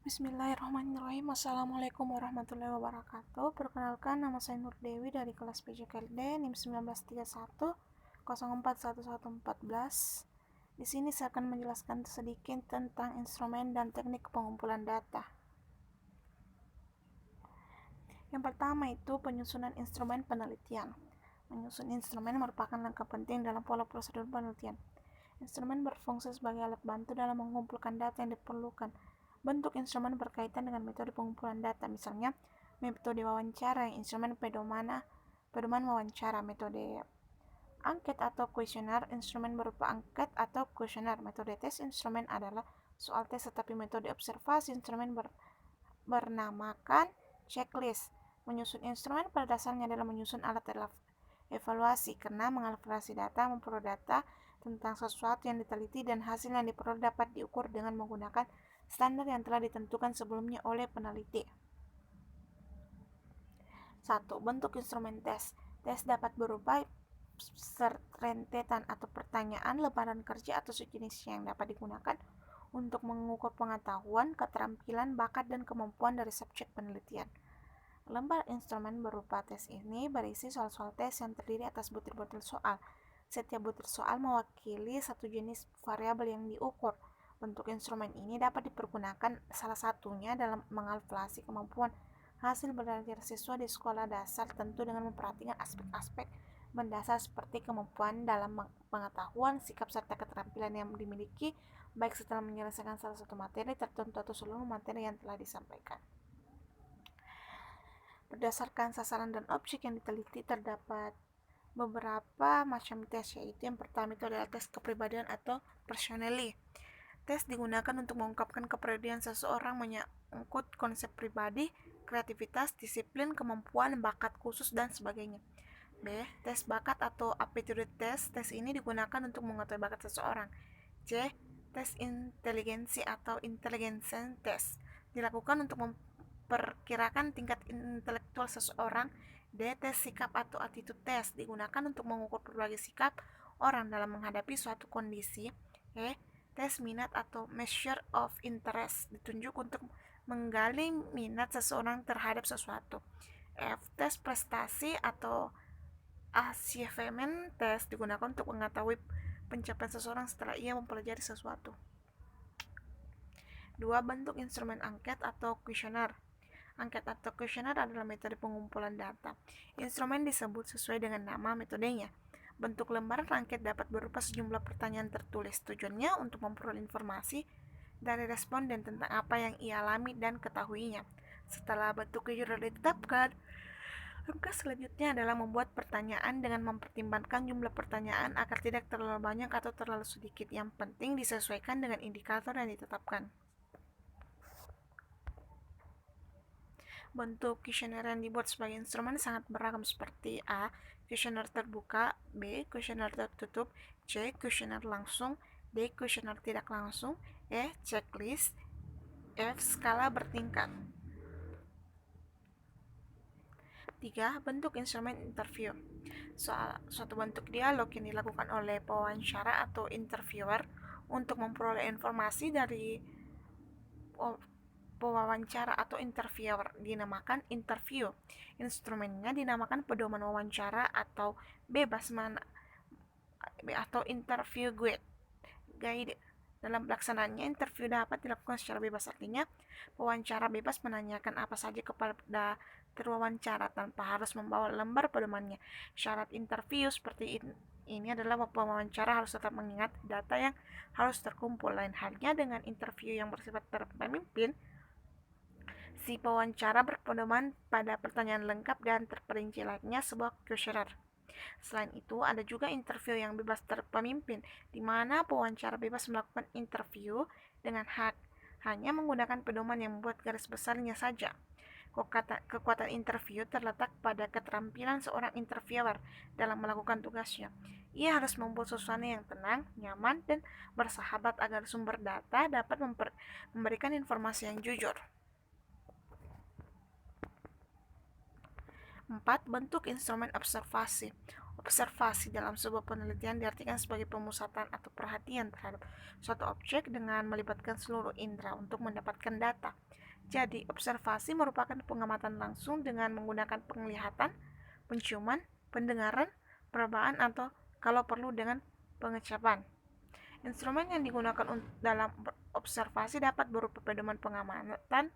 Bismillahirrahmanirrahim. Assalamualaikum warahmatullahi wabarakatuh. Perkenalkan, nama saya Nur Dewi dari kelas PJKLD NIM 1931 041114. Di sini saya akan menjelaskan sedikit tentang instrumen dan teknik pengumpulan data. Yang pertama itu penyusunan instrumen penelitian. Menyusun instrumen merupakan langkah penting dalam pola prosedur penelitian. Instrumen berfungsi sebagai alat bantu dalam mengumpulkan data yang diperlukan. Bentuk instrumen berkaitan dengan metode pengumpulan data, misalnya metode wawancara, instrumen pedoman wawancara, metode angket atau kuesioner, instrumen berupa angket atau kuesioner, metode tes, instrumen adalah soal tes, tetapi metode observasi instrumen bernamakan checklist. Menyusun instrumen pada dasarnya adalah menyusun alat evaluasi, karena mengevaluasi data, memperoleh data tentang sesuatu yang diteliti dan hasil yang diperoleh dapat diukur dengan menggunakan standar yang telah ditentukan sebelumnya oleh peneliti. 1. Bentuk instrumen tes. Tes dapat berupa rentetan atau pertanyaan, lembaran kerja atau sejenisnya yang dapat digunakan untuk mengukur pengetahuan, keterampilan, bakat, dan kemampuan dari subjek penelitian. Lembar instrumen berupa tes ini berisi soal-soal tes yang terdiri atas butir-butir soal. Setiap butir soal mewakili satu jenis variabel yang diukur. Bentuk instrumen ini dapat dipergunakan salah satunya dalam mengevaluasi kemampuan hasil belajar siswa di sekolah dasar, tentu dengan memperhatikan aspek-aspek mendasar seperti kemampuan dalam pengetahuan, sikap, serta keterampilan yang dimiliki baik setelah menyelesaikan salah satu materi tertentu atau seluruh materi yang telah disampaikan. Berdasarkan sasaran dan objek yang diteliti, terdapat beberapa macam tes, yaitu yang pertama itu adalah tes kepribadian atau personality. Tes digunakan untuk mengungkapkan kepribadian seseorang menyangkut konsep pribadi, kreativitas, disiplin, kemampuan, bakat khusus, dan sebagainya. B. Tes bakat atau aptitude test. Tes ini digunakan untuk mengetahui bakat seseorang. C. Tes inteligensi atau intelligence test. Dilakukan untuk memperkirakan tingkat intelektual seseorang. D. Tes sikap atau attitude test. Digunakan untuk mengukur berbagai sikap orang dalam menghadapi suatu kondisi. E. Tes minat atau measure of interest. Ditunjuk untuk menggali minat seseorang terhadap sesuatu. F. Tes prestasi atau achievement test. Digunakan untuk mengetahui pencapaian seseorang setelah ia mempelajari sesuatu. 2. Bentuk instrumen angket atau kuesioner. Angket atau kuesioner adalah metode pengumpulan data. Instrumen disebut sesuai dengan nama metodenya. Bentuk lembaran angket dapat berupa sejumlah pertanyaan tertulis. Tujuannya untuk memperoleh informasi dari responden tentang apa yang ia alami dan ketahuinya. Setelah bentuk kuesioner ditetapkan, langkah selanjutnya adalah membuat pertanyaan dengan mempertimbangkan jumlah pertanyaan agar tidak terlalu banyak atau terlalu sedikit. Yang penting disesuaikan dengan indikator yang ditetapkan. Bentuk kuesioner yang dibuat sebagai instrumen sangat beragam, seperti A. Kuesioner terbuka, B. Kuesioner tertutup, C. Kuesioner langsung, D. Kuesioner tidak langsung, E. Checklist, F. Skala bertingkat. 3. Bentuk instrumen interview. Suatu bentuk dialog yang dilakukan oleh pewawancara atau interviewer untuk memperoleh informasi dari pewawancara atau interviewer, dinamakan interview. Instrumennya dinamakan pedoman wawancara atau bebas atau interview guide. Dalam pelaksanaannya, interview dapat dilakukan secara bebas, artinya pewawancara bebas menanyakan apa saja kepada terwawancara tanpa harus membawa lembar pedomannya. Syarat interview seperti ini adalah pewawancara harus tetap mengingat data yang harus terkumpul. Lain halnya dengan interview yang bersifat terpemimpin, si pewawancara berpedoman pada pertanyaan lengkap dan terperinci layaknya sebuah kuesioner. Selain itu, ada juga interview yang bebas terpemimpin, di mana pewawancara bebas melakukan interview dengan hak, hanya menggunakan pedoman yang membuat garis besarnya saja. Kekuatan interview terletak pada keterampilan seorang interviewer dalam melakukan tugasnya. Ia harus membuat suasana yang tenang, nyaman, dan bersahabat agar sumber data dapat memberikan informasi yang jujur. 4. Bentuk instrumen observasi. Observasi dalam sebuah penelitian diartikan sebagai pemusatan atau perhatian terhadap suatu objek dengan melibatkan seluruh indera untuk mendapatkan data. Jadi, observasi merupakan pengamatan langsung dengan menggunakan penglihatan, penciuman, pendengaran, perabaan, atau kalau perlu dengan pengecapan. Instrumen yang digunakan dalam observasi dapat berupa pedoman pengamatan,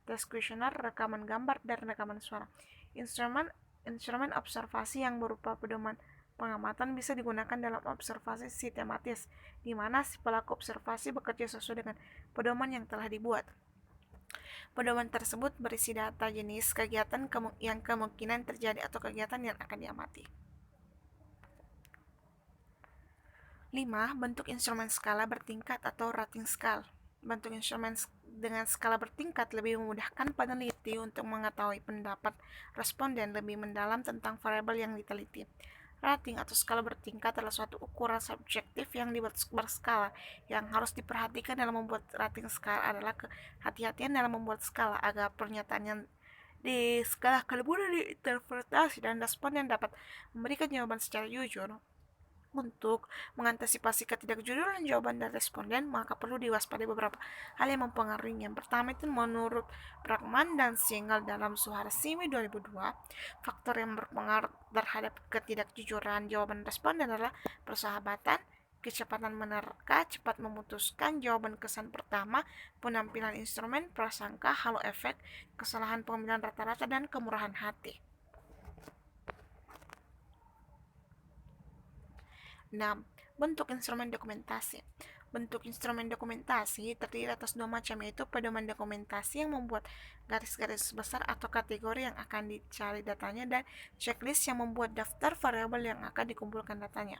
tes kuesioner, rekaman gambar, dan rekaman suara. Instrumen observasi yang berupa pedoman pengamatan bisa digunakan dalam observasi sistematis, di mana si pelaku observasi bekerja sesuai dengan pedoman yang telah dibuat. Pedoman tersebut berisi data jenis kegiatan yang kemungkinan terjadi atau kegiatan yang akan diamati. 5. Bentuk instrumen skala bertingkat atau rating scale. Bentuk instrumen dengan skala bertingkat lebih memudahkan peneliti untuk mengetahui pendapat responden lebih mendalam tentang variabel yang diteliti. Rating atau skala bertingkat adalah suatu ukuran subjektif yang dibuat berskala. Yang harus diperhatikan dalam membuat rating skala adalah kehati-hatian dalam membuat skala agar pernyataan yang di skala mudah diinterpretasi dan responden dapat memberikan jawaban secara jujur. Untuk mengantisipasi ketidakjujuran jawaban dari responden, maka perlu diwaspadai beberapa hal yang mempengaruhinya. Yang pertama itu menurut Bragman dan Siegel dalam Suharsimi 2002, faktor yang berpengaruh terhadap ketidakjujuran jawaban responden adalah persahabatan, kecepatan menerka, cepat memutuskan, jawaban kesan pertama, penampilan instrumen, prasangka, halo efek, kesalahan pemilihan rata-rata, dan kemurahan hati. 6. Bentuk instrumen dokumentasi. Bentuk instrumen dokumentasi terdiri atas dua macam, yaitu pedoman dokumentasi yang membuat garis-garis besar atau kategori yang akan dicari datanya, dan checklist yang membuat daftar variabel yang akan dikumpulkan datanya.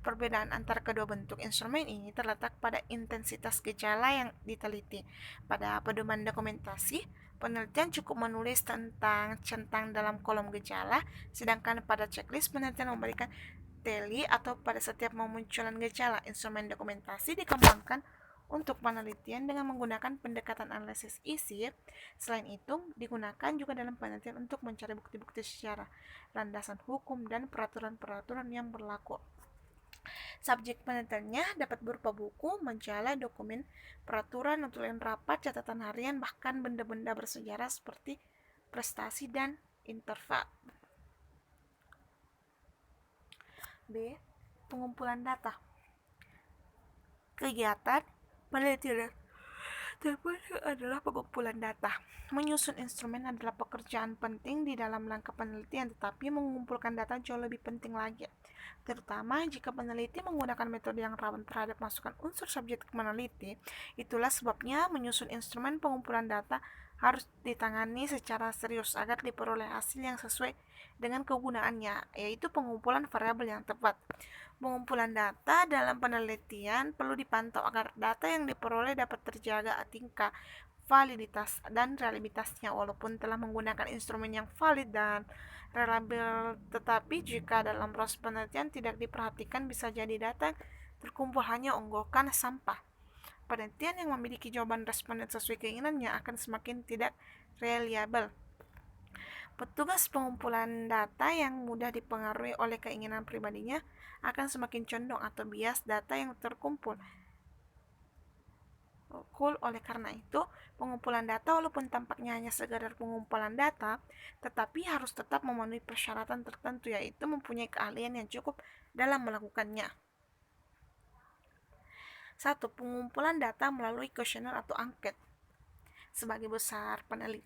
Perbedaan antara kedua bentuk instrumen ini terletak pada intensitas gejala yang diteliti. Pada pedoman dokumentasi, penelitian cukup menulis tentang centang dalam kolom gejala, sedangkan pada checklist penelitian memberikan teli atau pada setiap memunculan gejala. Instrumen dokumentasi dikembangkan untuk penelitian dengan menggunakan pendekatan analisis isi. Selain itu, digunakan juga dalam penelitian untuk mencari bukti-bukti secara landasan hukum dan peraturan-peraturan yang berlaku. Subjek penelitiannya dapat berupa buku, majalah, dokumen, peraturan, notulen rapat, catatan harian, bahkan benda-benda bersejarah seperti prestasi dan interval. B. Pengumpulan data. Kegiatan penelitian terpenting adalah pengumpulan data. Menyusun instrumen adalah pekerjaan penting di dalam langkah penelitian, tetapi mengumpulkan data jauh lebih penting lagi, terutama jika peneliti menggunakan metode yang rawan terhadap masukan unsur subjektif meneliti. Itulah sebabnya menyusun instrumen pengumpulan data harus ditangani secara serius agar diperoleh hasil yang sesuai dengan kegunaannya, yaitu pengumpulan variabel yang tepat. Pengumpulan data dalam penelitian perlu dipantau agar data yang diperoleh dapat terjaga tingkat validitas dan reliabilitasnya walaupun telah menggunakan instrumen yang valid dan reliable. Tetapi jika dalam proses penelitian tidak diperhatikan, bisa jadi data terkumpul hanya onggokan sampah. Penelitian yang memiliki jawaban responden sesuai keinginannya akan semakin tidak reliable. Petugas pengumpulan data yang mudah dipengaruhi oleh keinginan pribadinya akan semakin condong atau bias data yang terkumpul. Oleh karena itu, pengumpulan data walaupun tampaknya hanya sekadar pengumpulan data, tetapi harus tetap memenuhi persyaratan tertentu, yaitu mempunyai keahlian yang cukup dalam melakukannya. 1. Pengumpulan data melalui kuesioner atau angket. Sebagai besar penelitian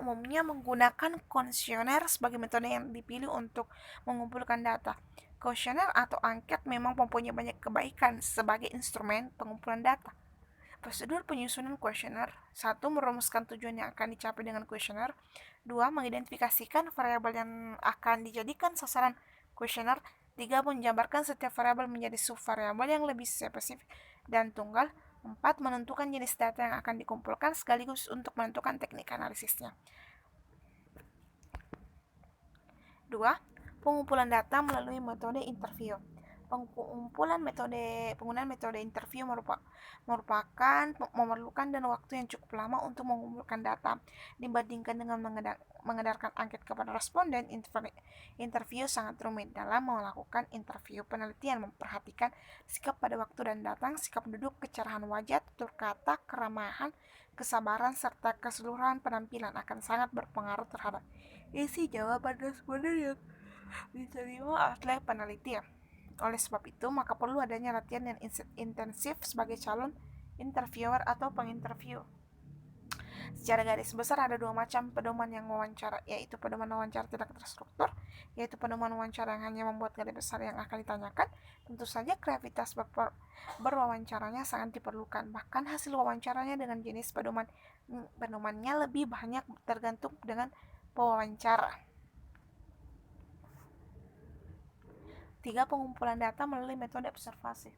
umumnya menggunakan kuesioner sebagai metode yang dipilih untuk mengumpulkan data. Kuesioner atau angket memang mempunyai banyak kebaikan sebagai instrumen pengumpulan data. Prosedur penyusunan kuesioner: 1. Merumuskan tujuan yang akan dicapai dengan kuesioner. 2. Mengidentifikasikan variabel yang akan dijadikan sasaran kuesioner. 3. Menjabarkan setiap variabel menjadi subvariabel yang lebih spesifik dan tunggal. 4. Menentukan jenis data yang akan dikumpulkan sekaligus untuk menentukan teknik analisisnya. 2. Pengumpulan data melalui metode interview. Penggunaan metode interview memerlukan dan waktu yang cukup lama untuk mengumpulkan data dibandingkan dengan mengedarkan angket kepada responden. Interview sangat rumit. Dalam melakukan interview, penelitian memperhatikan sikap pada waktu dan datang, sikap duduk, kecerahan wajah, tutur kata, keramahan, kesabaran, serta keseluruhan penampilan akan sangat berpengaruh terhadap isi jawaban responden yang diterima oleh peneliti. Oleh sebab itu, maka perlu adanya latihan yang intensif sebagai calon interviewer atau penginterview. Secara garis besar ada dua macam pedoman yang wawancara, yaitu pedoman wawancara tidak terstruktur, yaitu pedoman wawancara yang hanya membuat garis besar yang akan ditanyakan. Tentu saja kreativitas berwawancaranya sangat diperlukan, bahkan hasil wawancaranya dengan jenis pedomannya lebih banyak tergantung dengan pewawancara. 3. Pengumpulan data melalui metode observasi.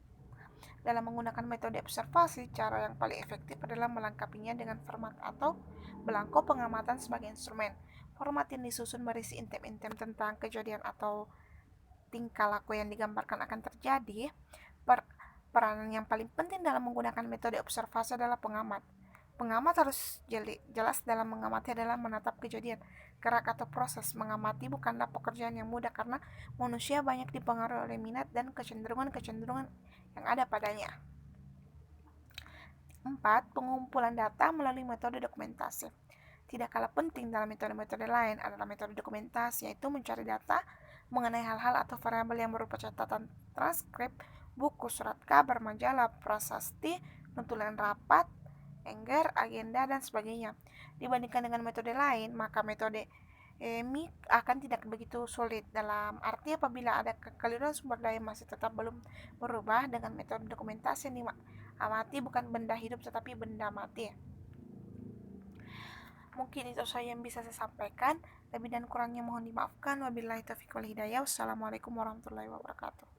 Dalam menggunakan metode observasi, cara yang paling efektif adalah melengkapinya dengan format atau belangko pengamatan sebagai instrumen. Format yang disusun berisi intem-intem tentang kejadian atau tingkah laku yang digambarkan akan terjadi. Peranan yang paling penting dalam menggunakan metode observasi adalah pengamat. Pengamat harus jelas dalam mengamati adalah menatap kejadian, gerak atau proses. Mengamati bukanlah pekerjaan yang mudah karena manusia banyak dipengaruhi oleh minat dan kecenderungan-kecenderungan yang ada padanya. 4. Pengumpulan data melalui metode dokumentasi. Tidak kalah penting dalam metode-metode lain adalah metode dokumentasi, yaitu mencari data mengenai hal-hal atau variabel yang berupa catatan transkrip, buku, surat kabar, majalah, prasasti, nutulan rapat, enggar, agenda, dan sebagainya. Dibandingkan dengan metode lain, maka metode MIK akan tidak begitu sulit. Dalam arti apabila ada kekeliruan sumber daya masih tetap belum berubah. Dengan metode dokumentasi yang diamati bukan benda hidup tetapi benda mati. Mungkin itu saja yang bisa saya sampaikan. Lebih dan kurangnya mohon dimaafkan. Wabillahi taufiq wal hidayah. Wassalamualaikum warahmatullahi wabarakatuh.